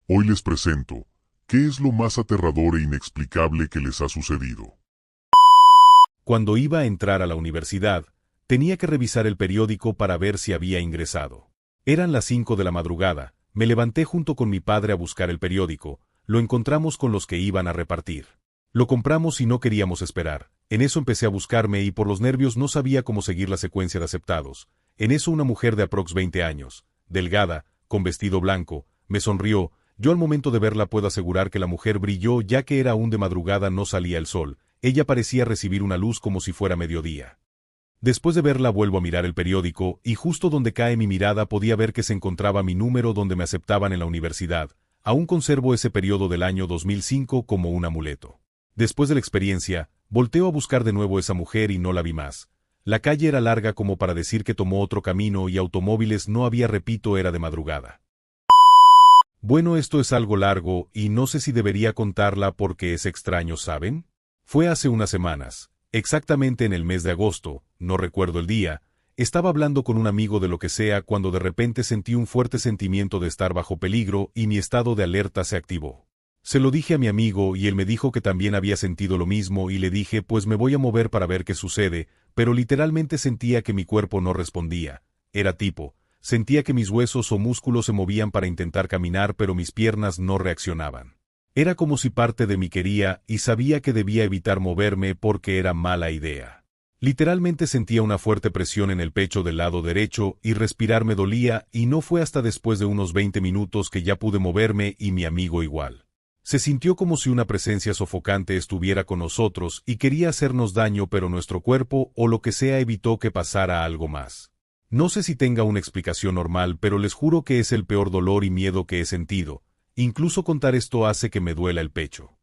Hoy les presento, ¿qué es lo más aterrador e inexplicable que les ha sucedido? Cuando iba a entrar a la universidad, tenía que revisar el periódico para ver si había ingresado. Eran las 5 de la madrugada, me levanté junto con mi padre a buscar el periódico, lo encontramos con los que iban a repartir. Lo compramos y no queríamos esperar. En eso empecé a buscarme y por los nervios no sabía cómo seguir la secuencia de aceptados. En eso una mujer de aprox 20 años, delgada, con vestido blanco, me sonrió. Yo al momento de verla puedo asegurar que la mujer brilló ya que era aún de madrugada, no salía el sol. Ella parecía recibir una luz como si fuera mediodía. Después de verla vuelvo a mirar el periódico y justo donde cae mi mirada podía ver que se encontraba mi número donde me aceptaban en la universidad. Aún conservo ese periodo del año 2005 como un amuleto. Después de la experiencia, volteo a buscar de nuevo esa mujer y no la vi más. La calle era larga como para decir que tomó otro camino y automóviles no había, repito, era de madrugada. Bueno, esto es algo largo y no sé si debería contarla porque es extraño, ¿saben? Fue hace unas semanas, exactamente en el mes de agosto, no recuerdo el día, estaba hablando con un amigo de lo que sea cuando de repente sentí un fuerte sentimiento de estar bajo peligro y mi estado de alerta se activó. Se lo dije a mi amigo y él me dijo que también había sentido lo mismo y le dije pues me voy a mover para ver qué sucede, pero literalmente sentía que mi cuerpo no respondía. Era tipo, sentía que mis huesos o músculos se movían para intentar caminar pero mis piernas no reaccionaban. Era como si parte de mí quería y sabía que debía evitar moverme porque era mala idea. Literalmente sentía una fuerte presión en el pecho del lado derecho y respirar me dolía y no fue hasta después de unos 20 minutos que ya pude moverme y mi amigo igual. Se sintió como si una presencia sofocante estuviera con nosotros y quería hacernos daño pero nuestro cuerpo o lo que sea evitó que pasara algo más. No sé si tenga una explicación normal pero les juro que es el peor dolor y miedo que he sentido. Incluso contar esto hace que me duela el pecho.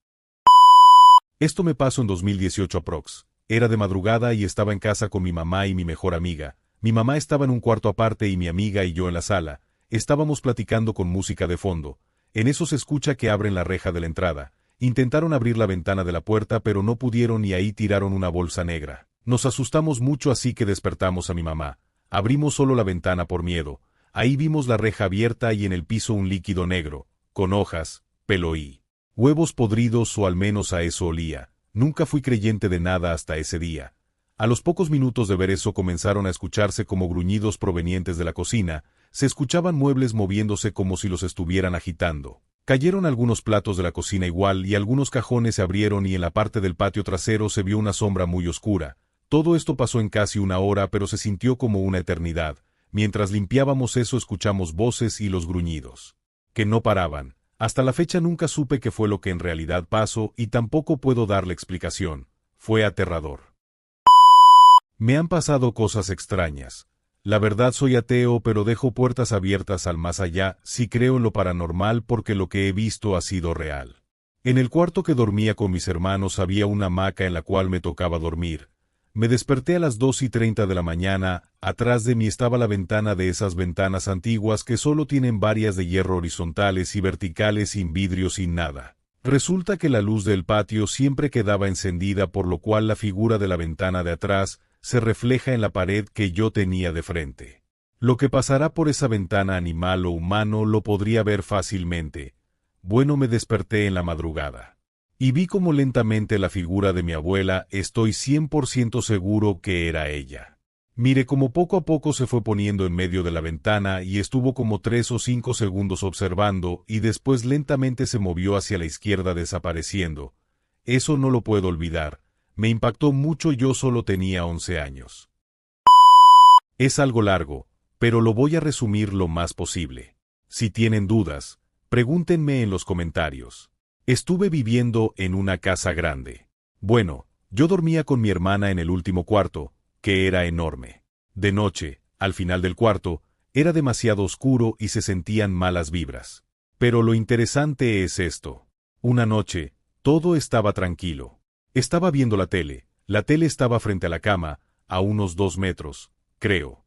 Esto me pasó en 2018 aprox. Era de madrugada y estaba en casa con mi mamá y mi mejor amiga. Mi mamá estaba en un cuarto aparte y mi amiga y yo en la sala. Estábamos platicando con música de fondo. En eso se escucha que abren la reja de la entrada. Intentaron abrir la ventana de la puerta pero no pudieron y ahí tiraron una bolsa negra. Nos asustamos mucho así que despertamos a mi mamá. Abrimos solo la ventana por miedo. Ahí vimos la reja abierta y en el piso un líquido negro, con hojas, pelo y huevos podridos o al menos a eso olía. Nunca fui creyente de nada hasta ese día. A los pocos minutos de ver eso comenzaron a escucharse como gruñidos provenientes de la cocina. Se escuchaban muebles moviéndose como si los estuvieran agitando. Cayeron algunos platos de la cocina igual y algunos cajones se abrieron y en la parte del patio trasero se vio una sombra muy oscura. Todo esto pasó en casi una hora pero se sintió como una eternidad. Mientras limpiábamos eso escuchamos voces y los gruñidos que no paraban. Hasta la fecha nunca supe qué fue lo que en realidad pasó y tampoco puedo darle explicación. Fue aterrador. Me han pasado cosas extrañas. La verdad soy ateo pero dejo puertas abiertas al más allá, sí creo en lo paranormal porque lo que he visto ha sido real. En el cuarto que dormía con mis hermanos había una hamaca en la cual me tocaba dormir. Me desperté a las 2:30 de la mañana, atrás de mí estaba la ventana de esas ventanas antiguas que solo tienen varias de hierro horizontales y verticales sin vidrio sin nada. Resulta que la luz del patio siempre quedaba encendida por lo cual la figura de la ventana de atrás se refleja en la pared que yo tenía de frente. Lo que pasará por esa ventana animal o humano lo podría ver fácilmente. Bueno, me desperté en la madrugada. Y vi como lentamente la figura de mi abuela, estoy 100% seguro que era ella. Mire como poco a poco se fue poniendo en medio de la ventana y estuvo como 3 o 5 segundos observando y después lentamente se movió hacia la izquierda desapareciendo. Eso no lo puedo olvidar. Me impactó mucho, yo solo tenía 11 años. Es algo largo, pero lo voy a resumir lo más posible. Si tienen dudas, pregúntenme en los comentarios. Estuve viviendo en una casa grande. Bueno, yo dormía con mi hermana en el último cuarto, que era enorme. De noche, al final del cuarto, era demasiado oscuro y se sentían malas vibras. Pero lo interesante es esto. Una noche, todo estaba tranquilo. Estaba viendo la tele estaba frente a la cama, a unos 2 metros, creo.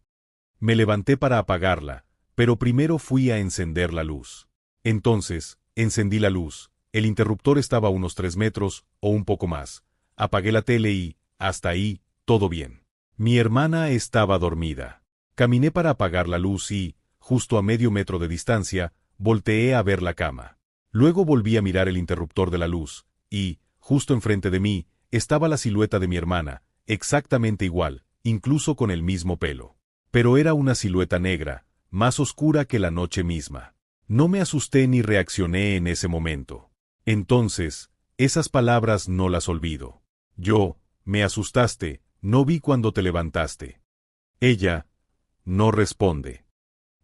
Me levanté para apagarla, pero primero fui a encender la luz. Entonces, encendí la luz. El interruptor estaba a unos 3 metros, o un poco más. Apagué la tele y, hasta ahí, todo bien. Mi hermana estaba dormida. Caminé para apagar la luz y, justo a medio metro de distancia, volteé a ver la cama. Luego volví a mirar el interruptor de la luz, y, justo enfrente de mí, estaba la silueta de mi hermana, exactamente igual, incluso con el mismo pelo. Pero era una silueta negra, más oscura que la noche misma. No me asusté ni reaccioné en ese momento. Entonces, esas palabras no las olvido. Me asustaste, no vi cuando te levantaste. Ella, no responde.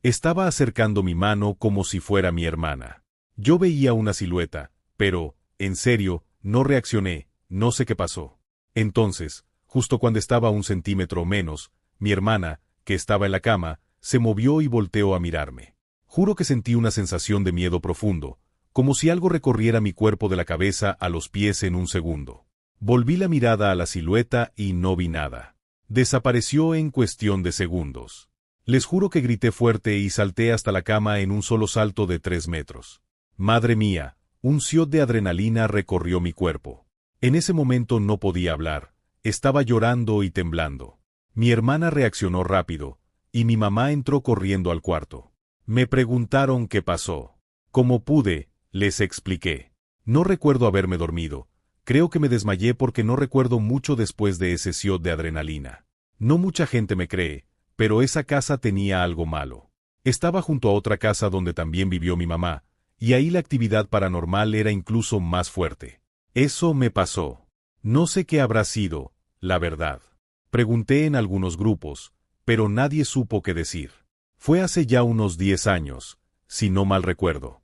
Estaba acercando mi mano como si fuera mi hermana. Yo veía una silueta, pero, en serio, no reaccioné, no sé qué pasó. Entonces, justo cuando estaba a 1 centímetro o menos, mi hermana, que estaba en la cama, se movió y volteó a mirarme. Juro que sentí una sensación de miedo profundo, como si algo recorriera mi cuerpo de la cabeza a los pies en un segundo. Volví la mirada a la silueta y no vi nada. Desapareció en cuestión de segundos. Les juro que grité fuerte y salté hasta la cama en un solo salto de 3 metros. Madre mía, un siot de adrenalina recorrió mi cuerpo. En ese momento no podía hablar, estaba llorando y temblando. Mi hermana reaccionó rápido, y mi mamá entró corriendo al cuarto. Me preguntaron qué pasó. Como pude, les expliqué. No recuerdo haberme dormido. Creo que me desmayé porque no recuerdo mucho después de ese siot de adrenalina. No mucha gente me cree, pero esa casa tenía algo malo. Estaba junto a otra casa donde también vivió mi mamá, y ahí la actividad paranormal era incluso más fuerte. Eso me pasó. No sé qué habrá sido, la verdad. Pregunté en algunos grupos, pero nadie supo qué decir. Fue hace ya unos 10 años, si no mal recuerdo.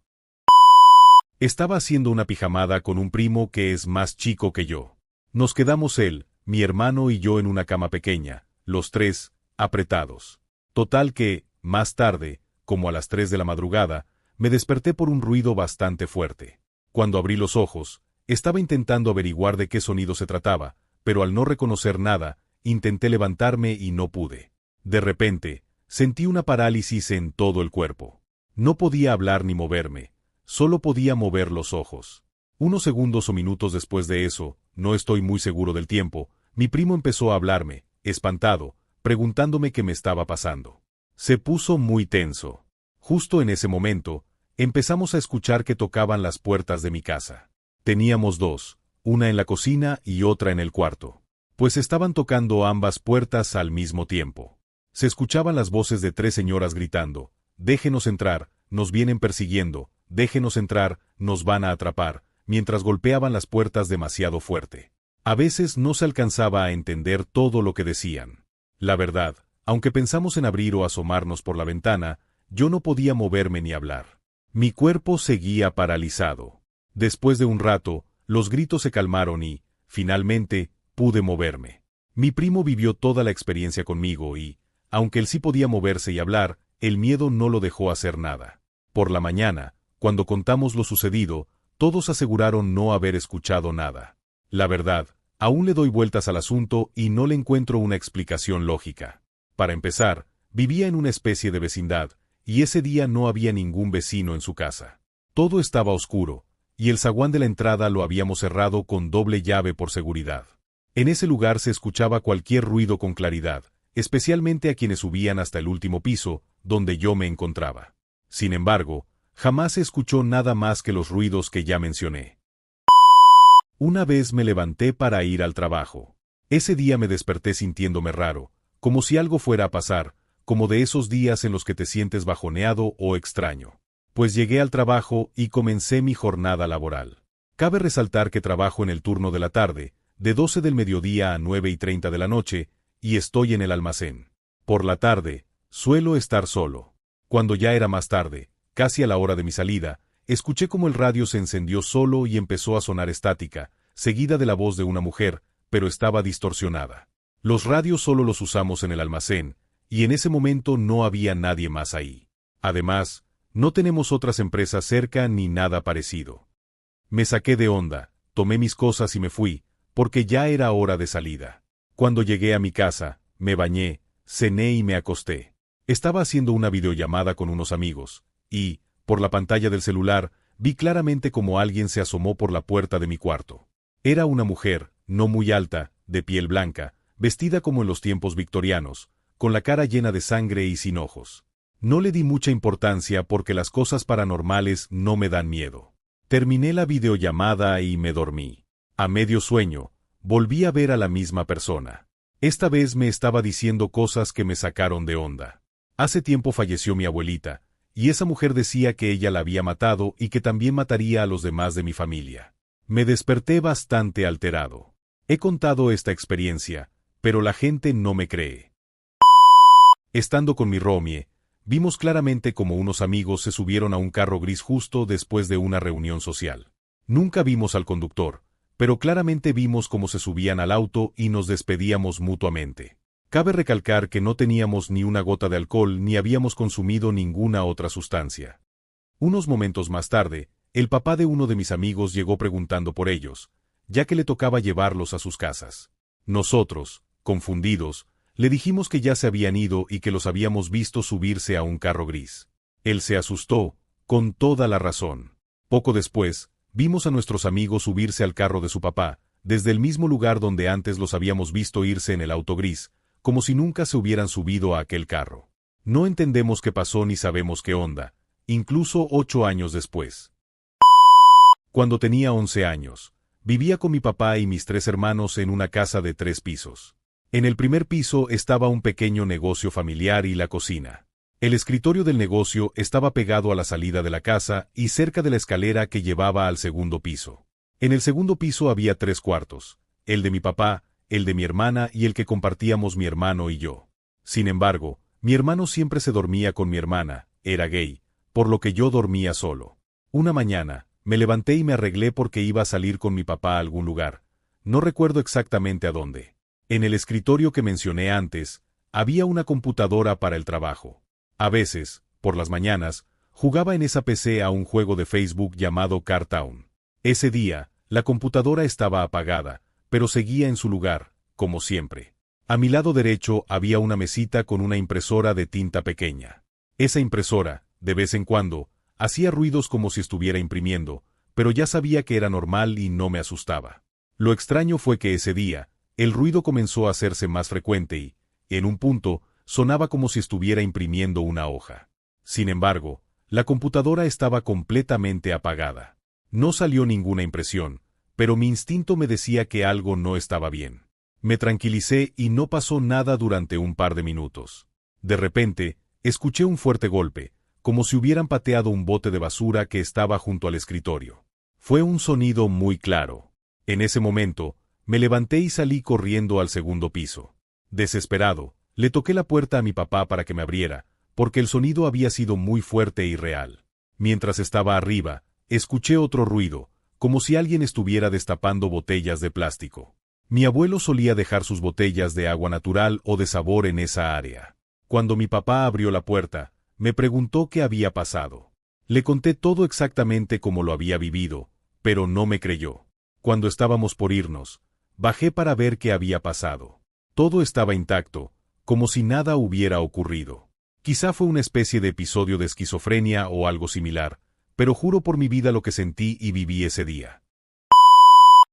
Estaba haciendo una pijamada con un primo que es más chico que yo. Nos quedamos él, mi hermano y yo en una cama pequeña, los tres, apretados. Total que, más tarde, como a las 3 de la madrugada, me desperté por un ruido bastante fuerte. Cuando abrí los ojos, estaba intentando averiguar de qué sonido se trataba, pero al no reconocer nada, intenté levantarme y no pude. De repente, sentí una parálisis en todo el cuerpo. No podía hablar ni moverme, solo podía mover los ojos. Unos segundos o minutos después de eso, no estoy muy seguro del tiempo, mi primo empezó a hablarme, espantado, preguntándome qué me estaba pasando. Se puso muy tenso. Justo en ese momento, empezamos a escuchar que tocaban las puertas de mi casa. Teníamos 2, una en la cocina y otra en el cuarto. Pues estaban tocando ambas puertas al mismo tiempo. Se escuchaban las voces de 3 señoras gritando: «Déjenos entrar, nos vienen persiguiendo, déjenos entrar, nos van a atrapar», mientras golpeaban las puertas demasiado fuerte. A veces no se alcanzaba a entender todo lo que decían. La verdad, aunque pensamos en abrir o asomarnos por la ventana, yo no podía moverme ni hablar. Mi cuerpo seguía paralizado. Después de un rato, los gritos se calmaron y, finalmente, pude moverme. Mi primo vivió toda la experiencia conmigo y, aunque él sí podía moverse y hablar, el miedo no lo dejó hacer nada. Por la mañana, cuando contamos lo sucedido, todos aseguraron no haber escuchado nada. La verdad, aún le doy vueltas al asunto y no le encuentro una explicación lógica. Para empezar, vivía en una especie de vecindad, y ese día no había ningún vecino en su casa. Todo estaba oscuro, y el zaguán de la entrada lo habíamos cerrado con doble llave por seguridad. En ese lugar se escuchaba cualquier ruido con claridad, especialmente a quienes subían hasta el último piso, donde yo me encontraba. Sin embargo, jamás se escuchó nada más que los ruidos que ya mencioné. Una vez me levanté para ir al trabajo. Ese día me desperté sintiéndome raro, como si algo fuera a pasar, como de esos días en los que te sientes bajoneado o extraño. Pues llegué al trabajo y comencé mi jornada laboral. Cabe resaltar que trabajo en el turno de la tarde, de 12 del mediodía a 9:30 de la noche, y estoy en el almacén. Por la tarde, suelo estar solo. Cuando ya era más tarde, casi a la hora de mi salida, escuché como el radio se encendió solo y empezó a sonar estática, seguida de la voz de una mujer, pero estaba distorsionada. Los radios solo los usamos en el almacén, y en ese momento no había nadie más ahí. Además, no tenemos otras empresas cerca ni nada parecido. Me saqué de onda, tomé mis cosas y me fui, porque ya era hora de salida. Cuando llegué a mi casa, me bañé, cené y me acosté. Estaba haciendo una videollamada con unos amigos, y, por la pantalla del celular, vi claramente como alguien se asomó por la puerta de mi cuarto. Era una mujer, no muy alta, de piel blanca, vestida como en los tiempos victorianos, con la cara llena de sangre y sin ojos. No le di mucha importancia porque las cosas paranormales no me dan miedo. Terminé la videollamada y me dormí. A medio sueño, volví a ver a la misma persona. Esta vez me estaba diciendo cosas que me sacaron de onda. Hace tiempo falleció mi abuelita, y esa mujer decía que ella la había matado y que también mataría a los demás de mi familia. Me desperté bastante alterado. He contado esta experiencia, pero la gente no me cree. Estando con mi roomie, vimos claramente como unos amigos se subieron a un carro gris justo después de una reunión social. Nunca vimos al conductor, pero claramente vimos cómo se subían al auto y nos despedíamos mutuamente. Cabe recalcar que no teníamos ni una gota de alcohol ni habíamos consumido ninguna otra sustancia. Unos momentos más tarde, el papá de uno de mis amigos llegó preguntando por ellos, ya que le tocaba llevarlos a sus casas. Nosotros, confundidos, le dijimos que ya se habían ido y que los habíamos visto subirse a un carro gris. Él se asustó, con toda la razón. Poco después, vimos a nuestros amigos subirse al carro de su papá, desde el mismo lugar donde antes los habíamos visto irse en el auto gris, como si nunca se hubieran subido a aquel carro. No entendemos qué pasó ni sabemos qué onda, incluso 8 años después. Cuando tenía 11 años, vivía con mi papá y mis 3 hermanos en una casa de 3 pisos. En el primer piso estaba un pequeño negocio familiar y la cocina. El escritorio del negocio estaba pegado a la salida de la casa y cerca de la escalera que llevaba al segundo piso. En el segundo piso había 3 cuartos, el de mi papá, el de mi hermana y el que compartíamos mi hermano y yo. Sin embargo, mi hermano siempre se dormía con mi hermana, era gay, por lo que yo dormía solo. Una mañana, me levanté y me arreglé porque iba a salir con mi papá a algún lugar. No recuerdo exactamente a dónde. En el escritorio que mencioné antes, había una computadora para el trabajo. A veces, por las mañanas, jugaba en esa PC a un juego de Facebook llamado Cartown. Ese día, la computadora estaba apagada, pero seguía en su lugar, como siempre. A mi lado derecho había una mesita con una impresora de tinta pequeña. Esa impresora, de vez en cuando, hacía ruidos como si estuviera imprimiendo, pero ya sabía que era normal y no me asustaba. Lo extraño fue que ese día, el ruido comenzó a hacerse más frecuente y, en un punto, sonaba como si estuviera imprimiendo una hoja. Sin embargo, la computadora estaba completamente apagada. No salió ninguna impresión, pero mi instinto me decía que algo no estaba bien. Me tranquilicé y no pasó nada durante un par de minutos. De repente, escuché un fuerte golpe, como si hubieran pateado un bote de basura que estaba junto al escritorio. Fue un sonido muy claro. En ese momento, me levanté y salí corriendo al segundo piso. Desesperado, le toqué la puerta a mi papá para que me abriera, porque el sonido había sido muy fuerte y real. Mientras estaba arriba, escuché otro ruido, como si alguien estuviera destapando botellas de plástico. Mi abuelo solía dejar sus botellas de agua natural o de sabor en esa área. Cuando mi papá abrió la puerta, me preguntó qué había pasado. Le conté todo exactamente como lo había vivido, pero no me creyó. Cuando estábamos por irnos, bajé para ver qué había pasado. Todo estaba intacto, como si nada hubiera ocurrido. Quizá fue una especie de episodio de esquizofrenia o algo similar, pero juro por mi vida lo que sentí y viví ese día.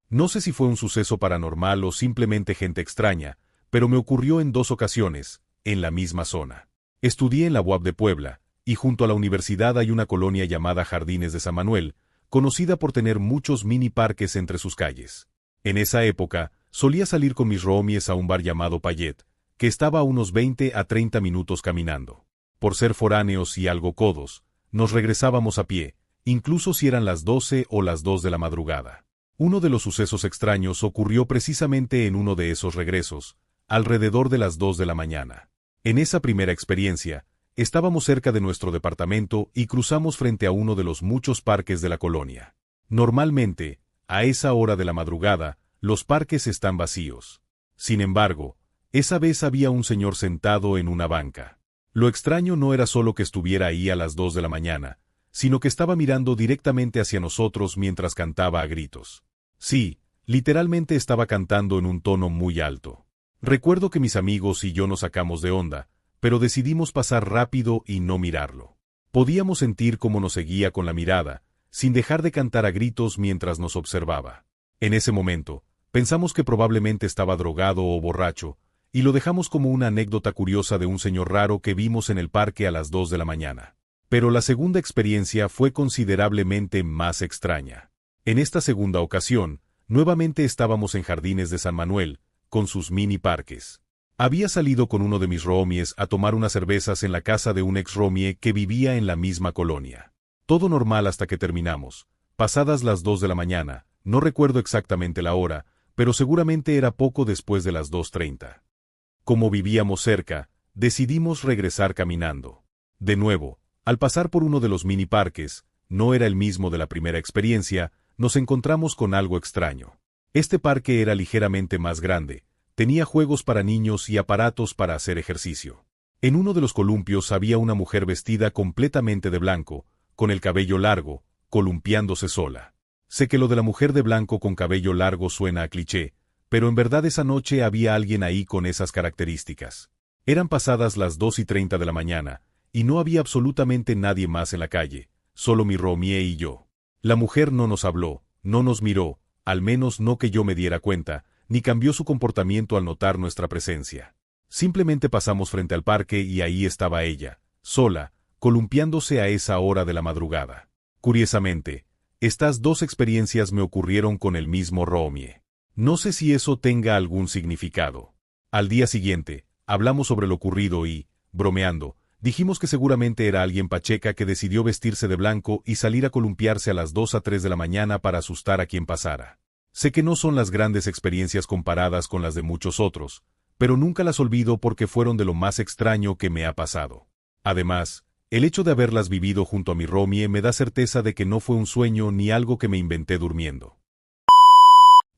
No sé si fue un suceso paranormal o simplemente gente extraña, pero me ocurrió en 2 ocasiones, en la misma zona. Estudié en la UAP de Puebla, y junto a la universidad hay una colonia llamada Jardines de San Manuel, conocida por tener muchos mini parques entre sus calles. En esa época, solía salir con mis roomies a un bar llamado Payet, que estaba a unos 20 a 30 minutos caminando. Por ser foráneos y algo codos, nos regresábamos a pie, incluso si eran las 12 o las 2 de la madrugada. Uno de los sucesos extraños ocurrió precisamente en uno de esos regresos, alrededor de las 2 de la mañana. En esa primera experiencia, estábamos cerca de nuestro departamento y cruzamos frente a uno de los muchos parques de la colonia. Normalmente, a esa hora de la madrugada, los parques están vacíos. Sin embargo, esa vez había un señor sentado en una banca. Lo extraño no era solo que estuviera ahí a las 2 de la mañana, sino que estaba mirando directamente hacia nosotros mientras cantaba a gritos. Sí, literalmente estaba cantando en un tono muy alto. Recuerdo que mis amigos y yo nos sacamos de onda, pero decidimos pasar rápido y no mirarlo. Podíamos sentir cómo nos seguía con la mirada, sin dejar de cantar a gritos mientras nos observaba. En ese momento, pensamos que probablemente estaba drogado o borracho, y lo dejamos como una anécdota curiosa de un señor raro que vimos en el parque a las 2 de la mañana. Pero la segunda experiencia fue considerablemente más extraña. En esta segunda ocasión, nuevamente estábamos en Jardines de San Manuel, con sus mini parques. Había salido con uno de mis roomies a tomar unas cervezas en la casa de un ex roomie que vivía en la misma colonia. Todo normal hasta que terminamos. Pasadas las 2 de la mañana, no recuerdo exactamente la hora, pero seguramente era poco después de las 2:30. Como vivíamos cerca, decidimos regresar caminando. De nuevo, al pasar por uno de los mini parques, no era el mismo de la primera experiencia, nos encontramos con algo extraño. Este parque era ligeramente más grande, tenía juegos para niños y aparatos para hacer ejercicio. En uno de los columpios había una mujer vestida completamente de blanco, con el cabello largo, columpiándose sola. Sé que lo de la mujer de blanco con cabello largo suena a cliché, pero en verdad esa noche había alguien ahí con esas características. Eran pasadas las 2:30 de la mañana, y no había absolutamente nadie más en la calle, solo mi roomie y yo. La mujer no nos habló, no nos miró, al menos no que yo me diera cuenta, ni cambió su comportamiento al notar nuestra presencia. Simplemente pasamos frente al parque y ahí estaba ella, sola, columpiándose a esa hora de la madrugada. Curiosamente, estas dos experiencias me ocurrieron con el mismo roomie. No sé si eso tenga algún significado. Al día siguiente, hablamos sobre lo ocurrido y, bromeando, dijimos que seguramente era alguien pacheca que decidió vestirse de blanco y salir a columpiarse a las 2 a 3 de la mañana para asustar a quien pasara. Sé que no son las grandes experiencias comparadas con las de muchos otros, pero nunca las olvido porque fueron de lo más extraño que me ha pasado. Además, el hecho de haberlas vivido junto a mi roomie me da certeza de que no fue un sueño ni algo que me inventé durmiendo.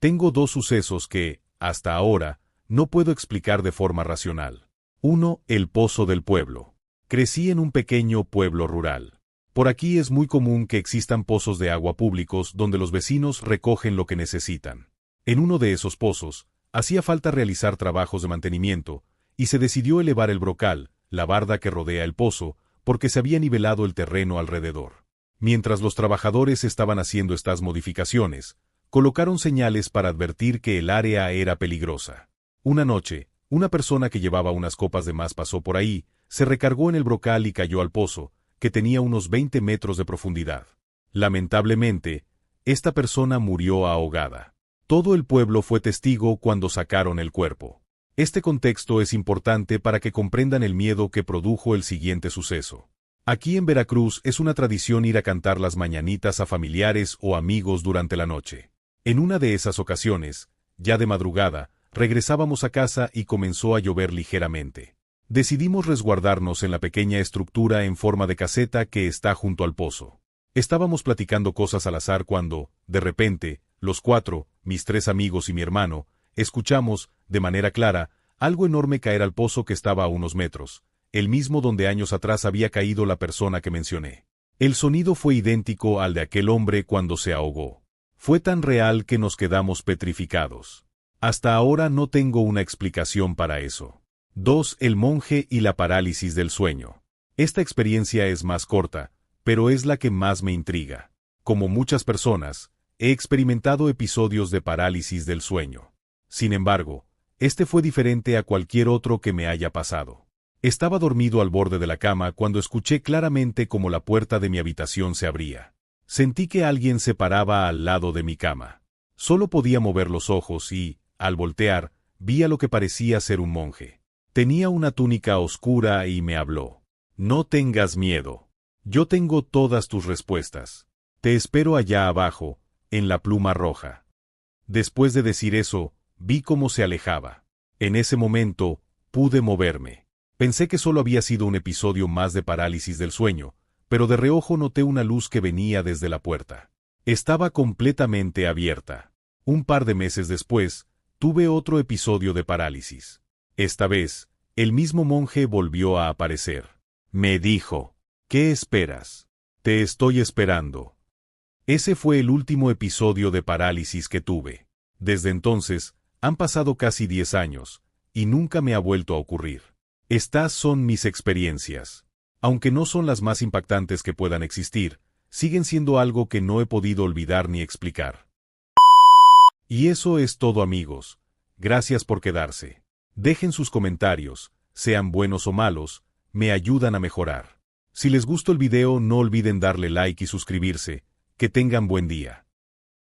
Tengo dos sucesos que, hasta ahora, no puedo explicar de forma racional. 1. El pozo del pueblo. Crecí en un pequeño pueblo rural. Por aquí es muy común que existan pozos de agua públicos donde los vecinos recogen lo que necesitan. En uno de esos pozos, hacía falta realizar trabajos de mantenimiento, y se decidió elevar el brocal, la barda que rodea el pozo, porque se había nivelado el terreno alrededor. Mientras los trabajadores estaban haciendo estas modificaciones, colocaron señales para advertir que el área era peligrosa. Una noche, una persona que llevaba unas copas de más pasó por ahí, se recargó en el brocal y cayó al pozo, que tenía unos 20 metros de profundidad. Lamentablemente, esta persona murió ahogada. Todo el pueblo fue testigo cuando sacaron el cuerpo. Este contexto es importante para que comprendan el miedo que produjo el siguiente suceso. Aquí en Veracruz es una tradición ir a cantar las mañanitas a familiares o amigos durante la noche. En una de esas ocasiones, ya de madrugada, regresábamos a casa y comenzó a llover ligeramente. Decidimos resguardarnos en la pequeña estructura en forma de caseta que está junto al pozo. Estábamos platicando cosas al azar cuando, de repente, los cuatro, mis 3 amigos y mi hermano, escuchamos, de manera clara, algo enorme caer al pozo que estaba a unos metros, el mismo donde años atrás había caído la persona que mencioné. El sonido fue idéntico al de aquel hombre cuando se ahogó. Fue tan real que nos quedamos petrificados. Hasta ahora no tengo una explicación para eso. 2. El monje y la parálisis del sueño. Esta experiencia es más corta, pero es la que más me intriga. Como muchas personas, he experimentado episodios de parálisis del sueño. Sin embargo, este fue diferente a cualquier otro que me haya pasado. Estaba dormido al borde de la cama cuando escuché claramente cómo la puerta de mi habitación se abría. Sentí que alguien se paraba al lado de mi cama. Solo podía mover los ojos y, al voltear, vi a lo que parecía ser un monje. Tenía una túnica oscura y me habló. No tengas miedo. Yo tengo todas tus respuestas. Te espero allá abajo, en la pluma roja. Después de decir eso, vi cómo se alejaba. En ese momento, pude moverme. Pensé que solo había sido un episodio más de parálisis del sueño, pero de reojo noté una luz que venía desde la puerta. Estaba completamente abierta. Un par de meses después, tuve otro episodio de parálisis. Esta vez, el mismo monje volvió a aparecer. Me dijo, ¿qué esperas? Te estoy esperando. Ese fue el último episodio de parálisis que tuve. Desde entonces, han pasado casi 10 años, y nunca me ha vuelto a ocurrir. Estas son mis experiencias. Aunque no son las más impactantes que puedan existir, siguen siendo algo que no he podido olvidar ni explicar. Y eso es todo, amigos. Gracias por quedarse. Dejen sus comentarios, sean buenos o malos, me ayudan a mejorar. Si les gustó el video no olviden darle like y suscribirse. Que tengan buen día.